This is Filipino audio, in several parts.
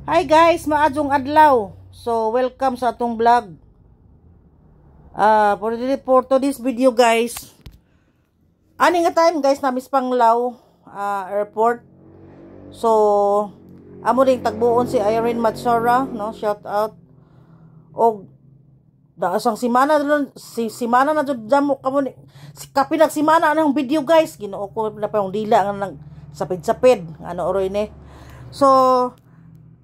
Hi guys, maadjong adlaw. So welcome sa atong vlog. For today's video guys. Ani nga time guys na Miss Panglao airport. So amo ring tagbuon si Irene Matsora, no? Shout out. Og daasang simana simana na jud jamo kamo ni kapinag simana anang video guys. Ginoo ko na pa yung dila nga nang sapid-sapid ano oroy ni. So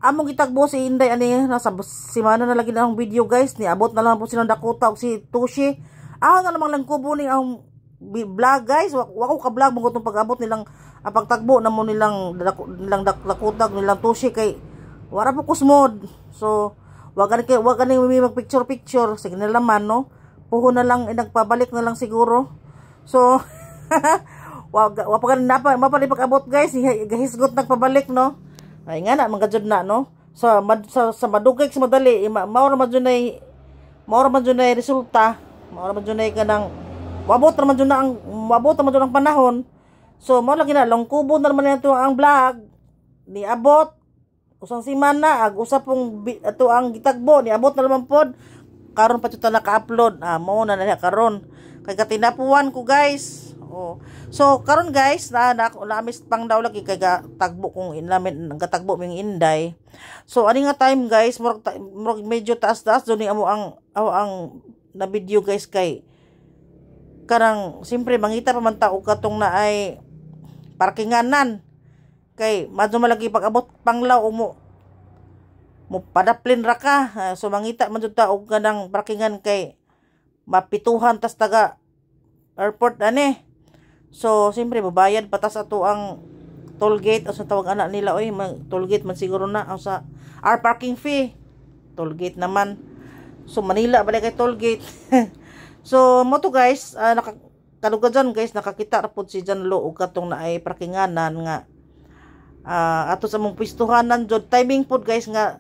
among gitagbo si Inday ani nasa simana na lagi na ang video guys, ni abot na lang po silang Dakota og si Tushi. Na namang lang kubo ning ang vlog guys. Wako ka vlog mo tong pag-abot nilang pagtagbo na mo nilang Dakota nilang Tushi kay wala po kusmod. So wag ka may mag-picture sige na laman no. Puho na lang nagpabalik na lang siguro. So wag pa kan mapali pag-abot guys, gahisgot nagpabalik no. Ay nga na mga jud na no. Sa madugay sa madali mao ra man jud nay resulta. Mao ra man jud nay kanang mabot ra man jud ang panahon. So mao lagi na long kubo na naman ito ang vlog ni abot usang simana ag usa pong ato ang gitagbo ni abot na naman pod karon pa jud ta naka-upload. Mao na karon kay katinapuan ko guys. So karon guys na Miss Panglao lagi kay tagbo kong inamin gatagbo ming Inday. So ani nga time guys murag medyo taas-taas do ni amo ang na video guys kay karang simpre mangita pa man ta og katong na ay parkinganan kay madyo malagi pag-abot Panglao mo padaplin ra ka. So mangita man jud ta og kanang parkingan kay mapituhan tas taga airport ani. So, siyempre, babayad patas ato ang toll gate. O sa tawag anak nila, oy, toll gate man siguro na. O sa our parking fee. Toll gate naman. So, Manila, balik kay toll gate. So, mo to guys, kalugad dyan guys, nakakita rapod si Jan Lo o katong na ay parkinganan nga. Ato sa mong pistuhanan dyan. Timing pod guys nga,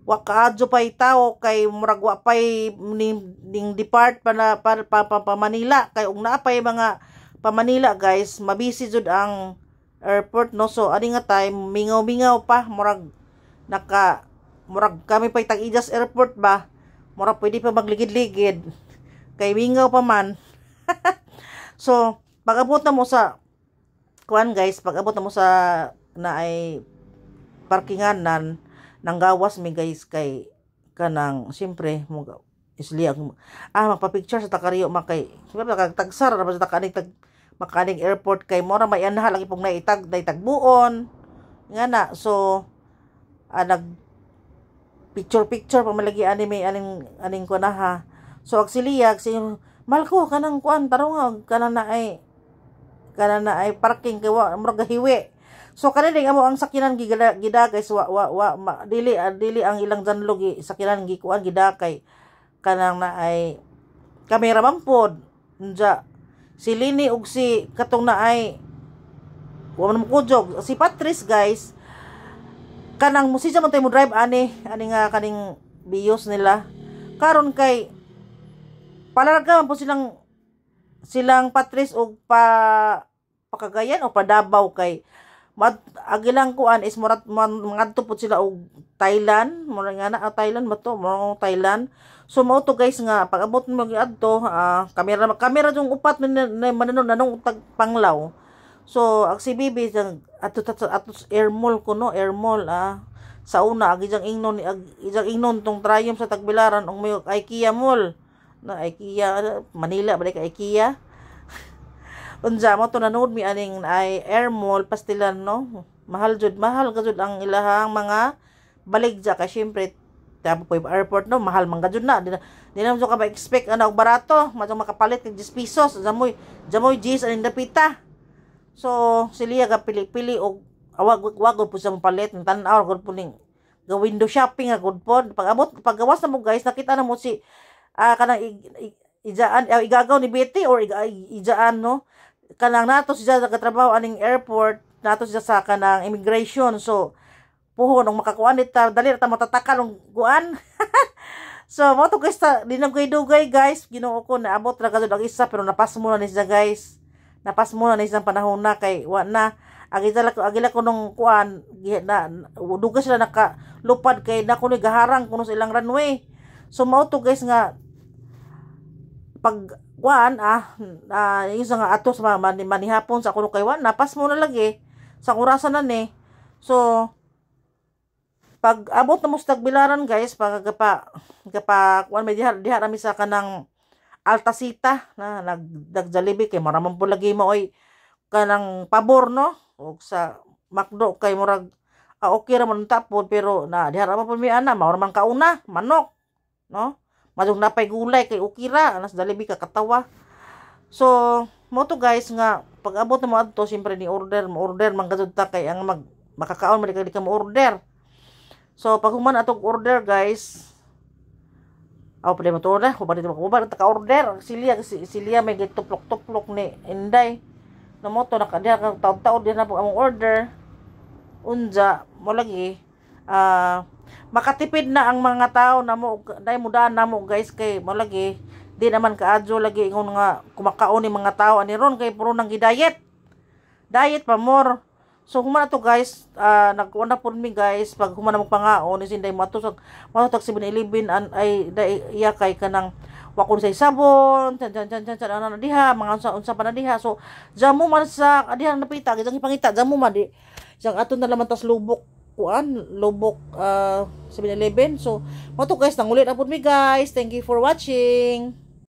wakaadyo pa'y tao kay muragwa pa'y ning depart pa Manila. Kay ug na pa'y mga pa Manila guys, mabisi jud ang airport no. So ani nga time mingaw pa murag kami pa tag-Ijas airport ba, murag pwede pa magligid-ligid kay mingaw pa man. So pag-abot na mo sa kuan guys, pag-abot na mo sa na ay parkinganan nang gawas mi guys kay kanang siyempre mo isli magpa-picture sa takariyo makay siyempre tagsar ra sa makaning airport kay mora may anaha lagi pong naitagbuon nga na. So nag picture pa malagi ani may aning ko na ha. So agsiliyag si malko kanang kuan tarong kanang na ay parking kay mura gahiwi. So kaninding amo ang sakinan gida guys dili ang ilang janlog sakinan gikuan gida kay kanang na ay cameraman pod nja si Lini ug si katong na ay wa man mo kujog si Patrice guys kanang musisya man tay mo drive ani nga kaning bios nila karon kay palarga man po silang Patrice ug Pakagayan o Davao kay agilang kuan is mangadto pud sila og Thailand mo nga na Thailand ba to mo Thailand. So mao to guys nga pag-abot mo giadto kamera yung upat mananon nanong Panglao. So ang si Bibi ato air mall ko no air mall sa una ijang ingnon tong Triumph sa Tagbilaran ug may IKEA mall na IKEA Manila balik IKEA. Unsa mo to nanood mi aning ay air mall pastilan no mahal ka jud ang ilahang mga baligya kay syempre tapo po airport no mahal man gajud na di na mo ka expect og barato madong makapalit kag 10 pesos jamoy G's aning dapita. So siliya ga pili og wag po sa palit tan-aw gud po ning ga window shopping gud pod pagawas na mo guys nakita na mo si kanang igagaw ni Betty or ijaan no kanang nato siya nagatrabaho aning airport nato siya sa kanang immigration. So puho nung makakuan nita dali ta matataka ng kuan. So mo to guys dinagay-dugay guys Ginoo ko naabot ra kadto ang isa pero napas mo na ni siya guys. Napas mo na ni isang panahon na kay wa na agila ko nung kuan na duga sila lupad kay nako ni gaharang kuno sa ilang runway. So mao to guys nga pag yung nga atos manihapon sa kuno kay wan napas mo na lagi sa orasan na ni. So pag abot na mo sa Tagbilaran guys, pag kuan may diha rami sa kanang Altasita na nagdalibi kay maramang po lagi mo oy kanang pabor no og sa McDo kay murag okay ra man tapon pero na diha ra pa mi ana mao man kauna manok no madung napay gulay kay okay ra anas dalibi ka katawa. So mo to guys nga pag abot na mo adto siyempre ni order man kadto ta kay ang makakaon man di ka mo order. So pag human atong order guys, pwede mo to order, kung ba ka-order, silya may tuplok-tuplok ni Inday. Na mo to, nakadiha kang taon-taon din na po ang order. Unja, mo lagi, makatipid na ang mga tao na mo, dahil mudaan na mo guys, kay mo lagi, di naman kaadyo lagi, ingon nga, kumakaon ni mga tao, ani ron, kay puro nang gidayet. Diet pa more. So humana to guys, nagkuan na po mi guys pag humana mo pangaon is inday matutag 7-Eleven ay iya kay kanang wakon say sabon ana na diha mga unsa pa na diha. So jamo man sa diha napita gidang ipangita jamo man di isang aton na laman tas lubok 7-Eleven. So mo to guys nangulit na po mi guys, thank you for watching.